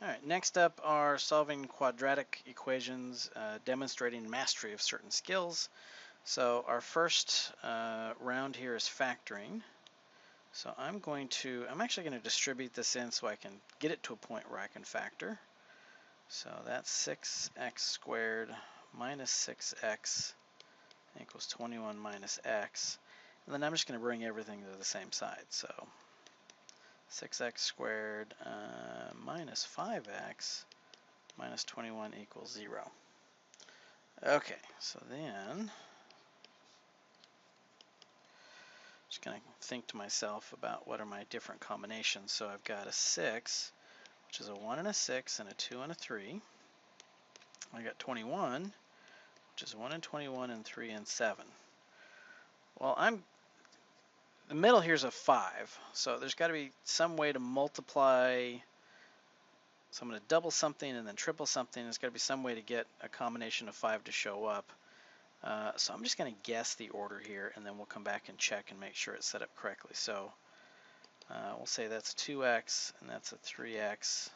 Alright, next up are solving quadratic equations, demonstrating mastery of certain skills. So our first round here is factoring. So I'm actually going to distribute this in so I can get it to a point where I can factor. So that's 6x squared minus 6x equals 21 minus x. And then I'm just going to bring everything to the same side. So 6x squared minus 5x minus 21 equals 0. Okay, so then just going to think to myself about what are my different combinations. So I've got a 6, which is a 1 and a 6 and a 2 and a 3. I got 21, which is 1 and 21 and 3 and 7. Well, the middle here is a 5, so there's got to be some way to multiply. So I'm going to double something and then triple something. There's got to be some way to get a combination of 5 to show up. So I'm just going to guess the order here, and then we'll come back and check and make sure it's set up correctly. So we'll say that's 2x, and that's a 3x,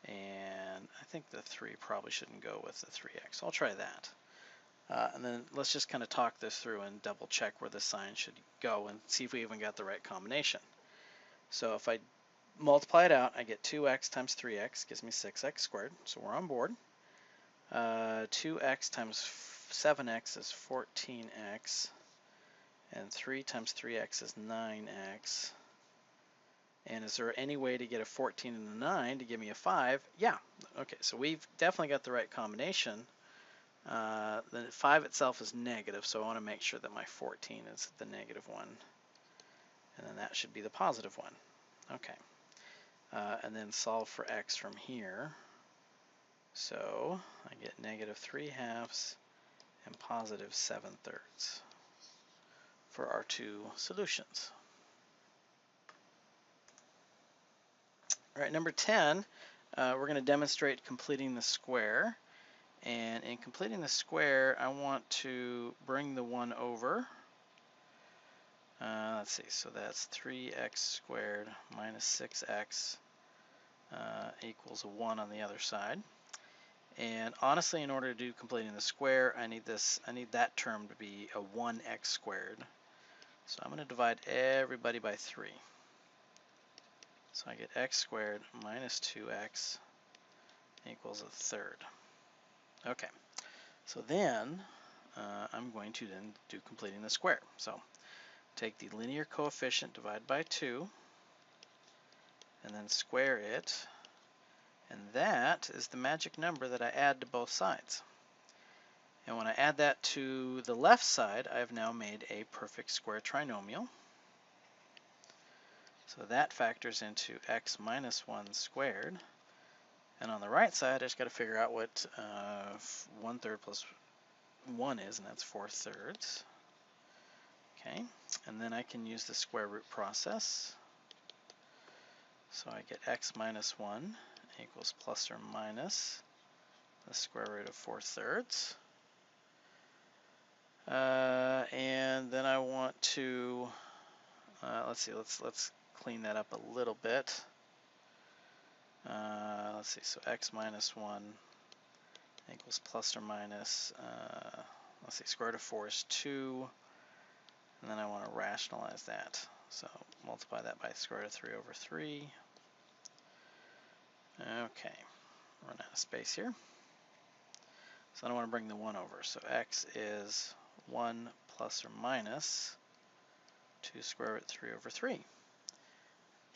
and I think the 3 probably shouldn't go with the 3x. I'll try that. And then let's just kind of talk this through and double check where the sign should go and see if we even got the right combination. So if I multiply it out, I get 2x times 3x gives me 6x squared, so we're on board. 2x times 7x is 14x, and 3 times 3x is 9x. And is there any way to get a 14 and a 9 to give me a 5? Yeah. Okay, so we've definitely got the right combination. The 5 itself is negative, so I want to make sure that my 14 is the negative one. And then that should be the positive one. Okay. And then solve for x from here. So I get negative 3/2 and positive 7/3 for our two solutions. All right, number 10, we're going to demonstrate completing the square. And in completing the square, I want to bring the 1 over. Let's see, so that's 3x squared minus 6x equals a 1 on the other side. And honestly, in order to do completing the square, I need that term to be a 1x squared. So I'm going to divide everybody by 3. So I get x squared minus 2x equals a third. Okay, so then I'm going to then do completing the square. So take the linear coefficient, divide by 2, and then square it. And that is the magic number that I add to both sides. And when I add that to the left side, I've now made a perfect square trinomial. So that factors into x minus 1 squared. And on the right side, I just got to figure out what 1/3 plus 1 is, and that's 4/3. Okay, and then I can use the square root process. So I get x minus 1 equals plus or minus the square root of 4/3. And then I want to, let's see, let's clean that up a little bit. Let's see, so x minus 1 equals plus or minus, let's see, square root of 4 is 2, and then I want to rationalize that. So multiply that by square root of 3 over 3. Okay, run out of space here. So I don't want to bring the 1 over. So x is 1 plus or minus 2 square root 3 over 3.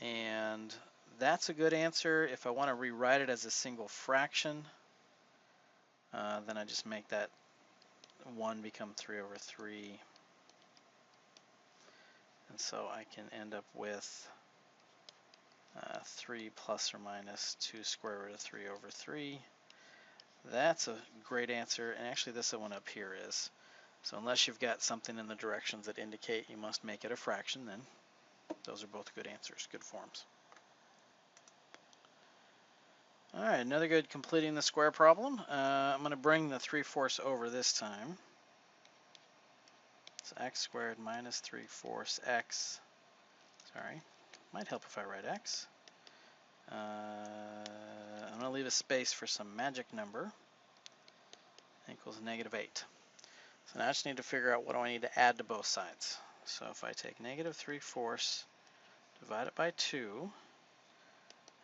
And that's a good answer. If I want to rewrite it as a single fraction, then I just make that 1 become 3 over 3. And so I can end up with 3 plus or minus 2 square root of 3 over 3. That's a great answer, and actually this one up here is. So unless you've got something in the directions that indicate you must make it a fraction, then those are both good answers, good forms. All right, another good completing the square problem. I'm going to bring the 3/4 over this time. So x squared minus 3/4 x. Sorry, might help if I write x. I'm going to leave a space for some magic number. Equals -8. So now I just need to figure out what do I need to add to both sides. So if I take -3/4, divide it by 2,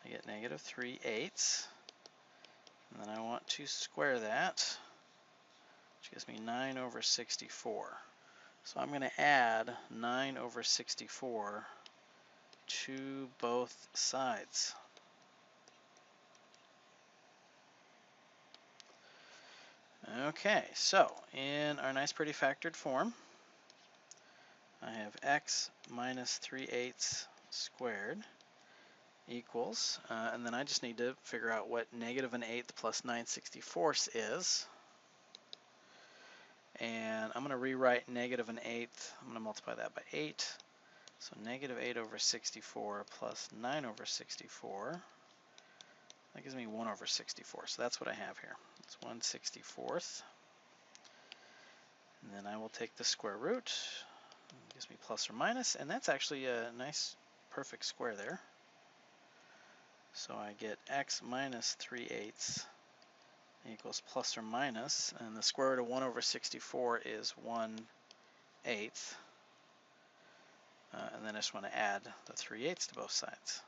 I get -3/8. And then I want to square that, which gives me 9/64. So I'm going to add 9/64 to both sides. Okay, so in our nice pretty factored form, I have x minus 3/8 squared equals, and then I just need to figure out what -1/8 plus 9/64 is. And I'm going to rewrite -1/8. I'm going to multiply that by 8. So -8/64 plus 9/64. That gives me 1/64. So that's what I have here. It's 1/64. And then I will take the square root. It gives me plus or minus. And that's actually a nice perfect square there. So I get x minus 3/8 equals plus or minus. And the square root of 1/64 is 1/8. And then I just want to add the 3/8 to both sides.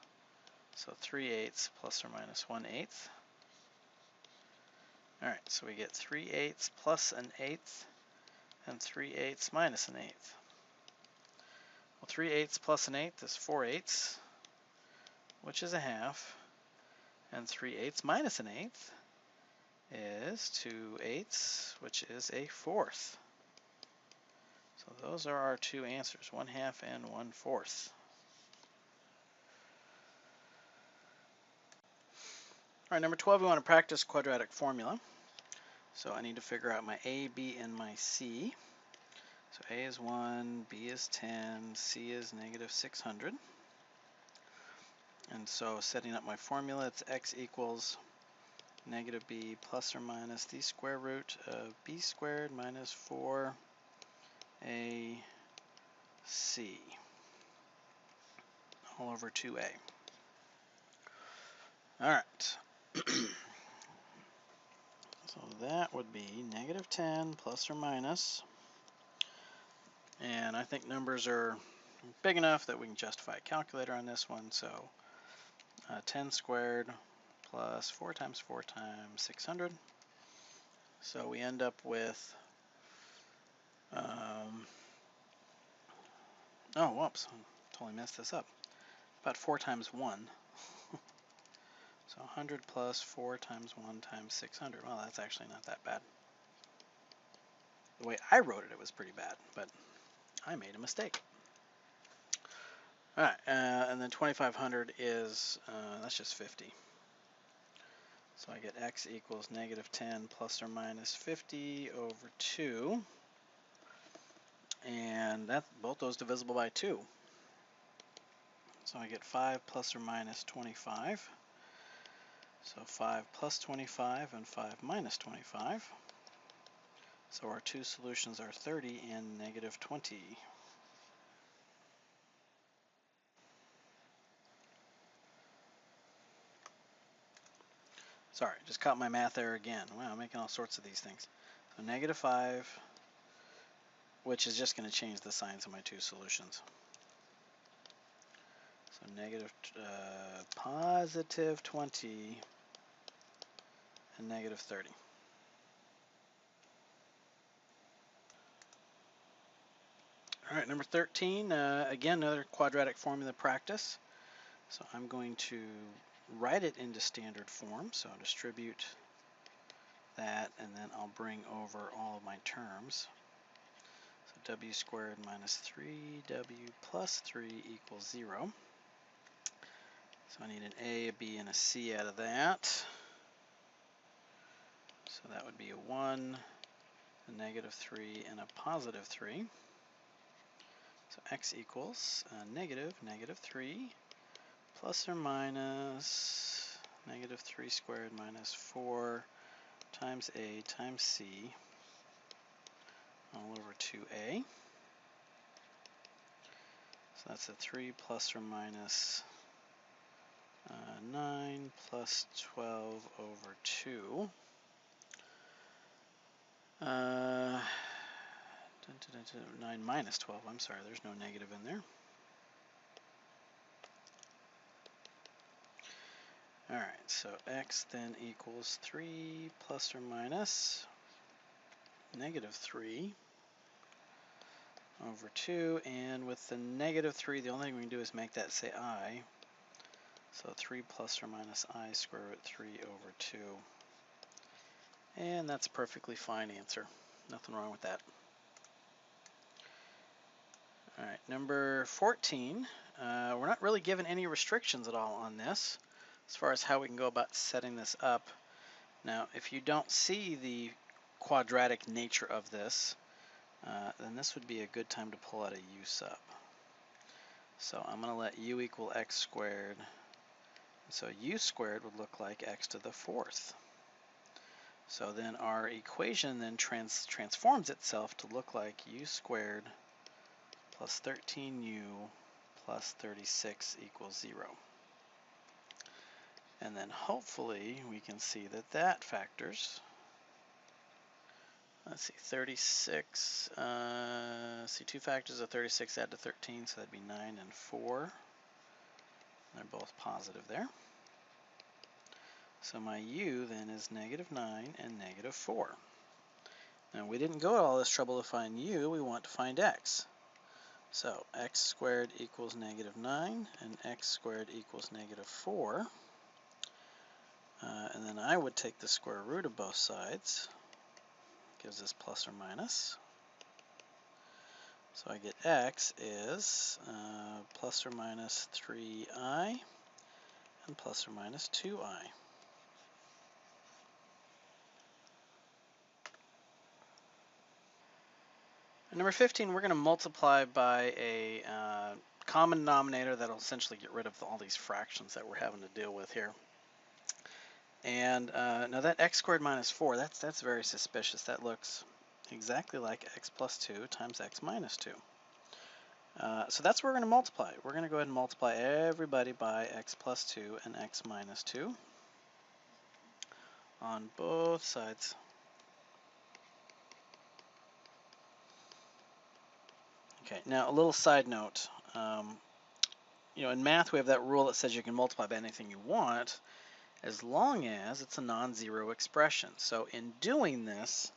So 3/8 plus or minus 1/8. All right, so we get 3/8 plus 1/8 and 3/8 minus 1/8. Well, 3/8 plus 1/8 is 4/8, which is a half. And 3/8 minus 1/8 is 2/8, which is a fourth. So those are our two answers, 1/2 and 1/4. All right, number 12, we want to practice quadratic formula. So I need to figure out my A, B, and my C. So A is 1, B is 10, C is -600. And so setting up my formula, it's x equals -b plus or minus the square root of b squared minus 4ac all over 2a. All right. So that would be -10 plus or minus. And I think numbers are big enough that we can justify a calculator on this one. So 10 squared plus 4 times 4 times 600. So we end up with, oh, whoops, I totally messed this up. About 4 times 1. So 100 plus 4 times 1 times 600. Well, that's actually not that bad. The way I wrote it, it was pretty bad, but I made a mistake. All right, and then 2500 is, that's just 50. So I get x equals -10 plus or minus 50 over 2. And that both those divisible by 2. So I get 5 plus or minus 25. So 5 plus 25 and 5 minus 25. So our two solutions are 30 and -20. Sorry, just caught my math error again. Wow, I'm making all sorts of these things. So -5, which is just going to change the signs of my two solutions. So positive 20 and -30. All right, number 13, again, another quadratic formula practice. So I'm going to write it into standard form. So I'll distribute that, and then I'll bring over all of my terms. So w squared minus 3w plus 3 equals 0. So I need an a, a b, and a c out of that. So that would be a 1, a -3, and a +3. So x equals -3 plus or minus -3 squared minus 4 times a times c all over 2a. So that's a 3 plus or minus 9 plus 12 over 2. 9 minus 12. I'm sorry, there's no negative in there. All right, so x then equals 3 plus or minus negative 3 over 2, and with the negative 3, the only thing we can do is make that say I. So 3 plus or minus I square root 3 over 2. And that's a perfectly fine answer. Nothing wrong with that. All right, number 14. We're not really given any restrictions at all on this as far as how we can go about setting this up. Now, if you don't see the quadratic nature of this, then this would be a good time to pull out a u sub. So I'm going to let u equal x squared. So u squared would look like x to the 4th. So then our equation then transforms itself to look like u squared plus 13u plus 36 equals 0. And then hopefully we can see that that factors. Let's see, 36, see 2 factors of 36 add to 13, so that'd be 9 and 4. They're both positive there. So my u then is negative 9 and negative 4. Now we didn't go to all this trouble to find u, we want to find x. So x squared equals negative 9 and x squared equals negative 4. And then I would take the square root of both sides. Gives us plus or minus. So I get x is plus or minus 3i and plus or minus 2i. And number 15, we're going to multiply by a common denominator that will essentially get rid of all these fractions that we're having to deal with here. And now that x squared minus 4, that's very suspicious. That looks exactly like x plus 2 times x minus 2. So that's what we're going to multiply. We're going to go ahead and multiply everybody by x plus 2 and x minus 2 on both sides. Okay, now a little side note. You know, in math we have that rule that says you can multiply by anything you want as long as it's a non-zero expression. So in doing this,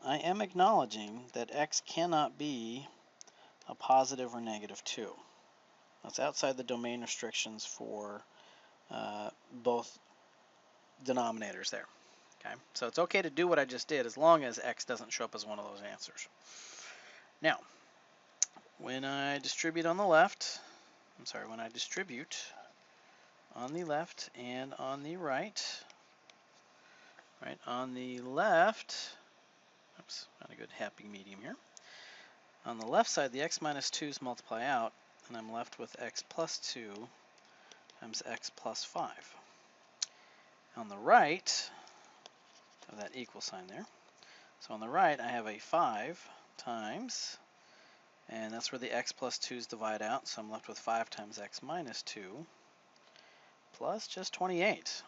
I am acknowledging that x cannot be a positive or negative 2. That's outside the domain restrictions for both denominators there. Okay, so it's okay to do what I just did as long as x doesn't show up as one of those answers. Now, when I distribute on the left, when I distribute on the left and on the right, on the left, oops, not a good happy medium here. On the left side, the x minus 2's multiply out, and I'm left with x plus 2 times x plus 5. On the right, I have that equal sign there. So on the right, I have a 5 times, and that's where the x plus 2's divide out, so I'm left with 5 times x minus 2 plus just 28,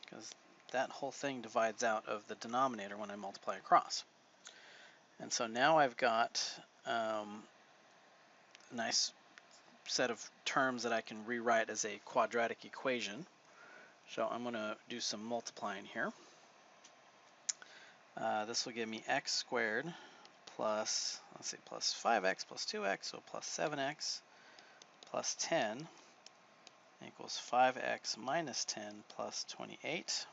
because that whole thing divides out of the denominator when I multiply across. And so now I've got a nice set of terms that I can rewrite as a quadratic equation. So I'm going to do some multiplying here. This will give me x squared plus, plus 5x plus 2x, so plus 7x plus 10 equals 5x minus 10 plus 28.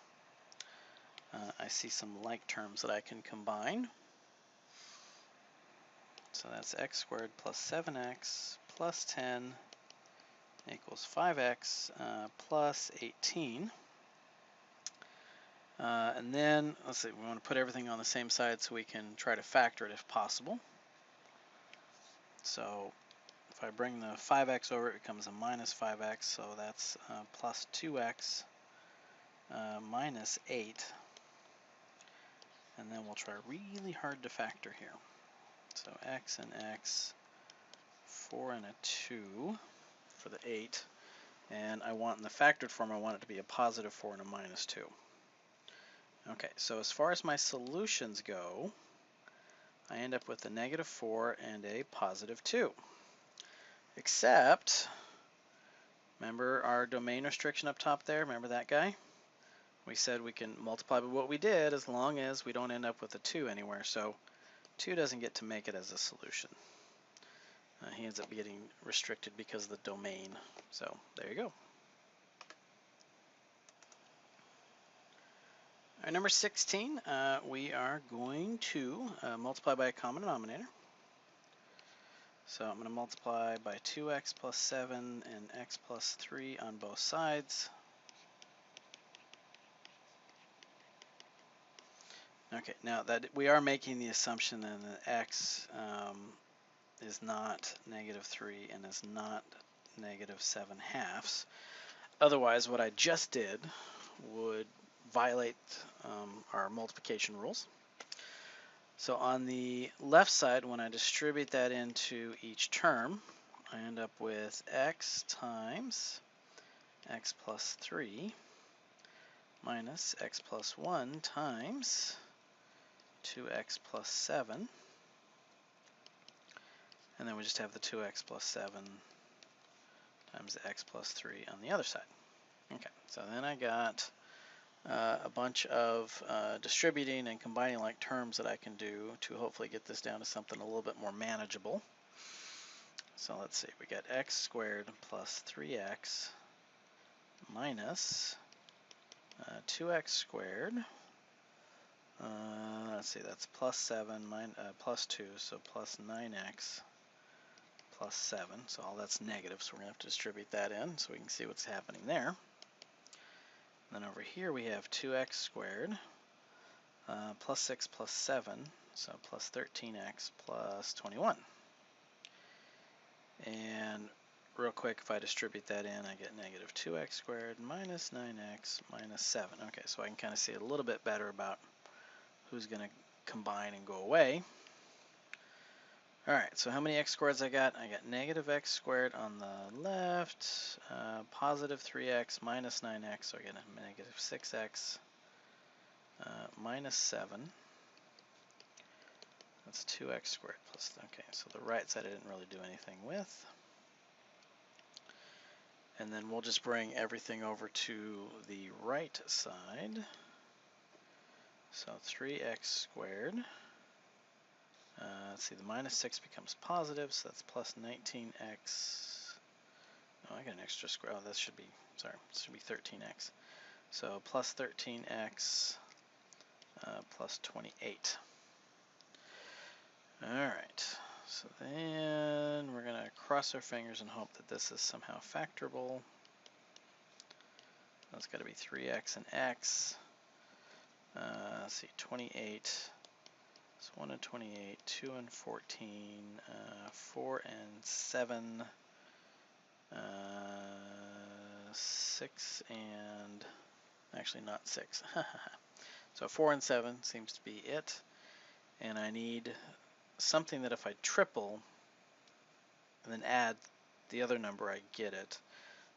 I see some like terms that I can combine. So that's x squared plus 7x plus 10 equals 5x plus 18. And then, let's see, we want to put everything on the same side so we can try to factor it if possible. So if I bring the 5x over, it becomes a minus 5x, so that's plus 2x minus 8. And then we'll try really hard to factor here. So x and x, 4 and a 2 for the 8. And I want in the factored form, I want it to be a positive 4 and a minus 2. Okay, so as far as my solutions go, I end up with a negative 4 and a positive 2. Except, remember our domain restriction up top there? Remember that guy? We said we can multiply by what we did as long as we don't end up with a 2 anywhere. So 2 doesn't get to make it as a solution. He ends up getting restricted because of the domain. So there you go. All right, number 16, we are going to multiply by a common denominator. So I'm going to multiply by 2x plus 7 and x plus 3 on both sides. Okay, now that we are making the assumption then that x is not negative 3 and is not negative 7/2. Otherwise, what I just did would violate our multiplication rules. So on the left side, when I distribute that into each term, I end up with x times x plus 3 minus x plus 1 times 2x plus 7. And then we just have the 2x plus 7 times x plus 3 on the other side. Okay, so then I got a bunch of distributing and combining like terms that I can do to hopefully get this down to something a little bit more manageable. So let's see, we got x squared plus 3x minus 2x squared. Let's see, that's plus 7 plus 2, so plus 9x plus 7. So all that's negative, so we're going to have to distribute that in so we can see what's happening there. And then over here we have 2x squared plus 6 plus 7, so plus 13x plus 21. And real quick, if I distribute that in, I get negative 2x squared minus 9x minus 7. Okay, so I can kind of see a little bit better about who's going to combine and go away. All right, so how many x squareds I got? I got negative x squared on the left, positive 3x minus 9x, so I get a negative 6x minus 7. That's 2x squared plus, okay, so the right side I didn't really do anything with. And then we'll just bring everything over to the right side. So 3x squared. Let's see, the minus 6 becomes positive, so that's plus 19x. Oh, I got an extra square. Oh, this should be, sorry, this should be 13x. So plus 13x plus 28. All right, so then we're going to cross our fingers and hope that this is somehow factorable. That's got to be 3x and x. Let's see, 28. So 1 and 28, 2 and 14, 4 and 7, 6 and, actually not 6. So 4 and 7 seems to be it. And I need something that if I triple and then add the other number, I get it.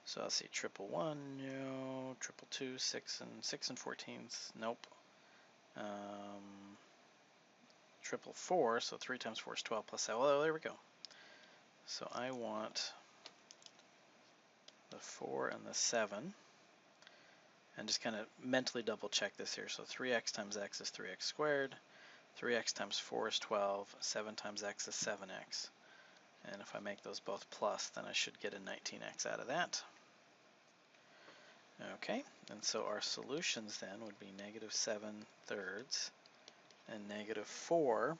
So I'll see triple 1, no, triple 2, 6 and 14s, nope. Triple 4, so 3 times 4 is 12 plus 7. Well, there we go. So I want the 4 and the 7. And just kind of mentally double check this here. So 3x times x is 3x squared. 3x times 4 is 12. 7 times x is 7x. And if I make those both plus, then I should get a 19x out of that. Okay, and so our solutions then would be negative 7/3 and negative 4.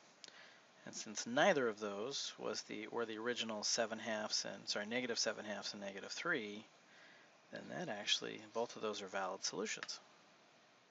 And since neither of those were the original negative 7/2 and negative 3, then that actually, both of those are valid solutions.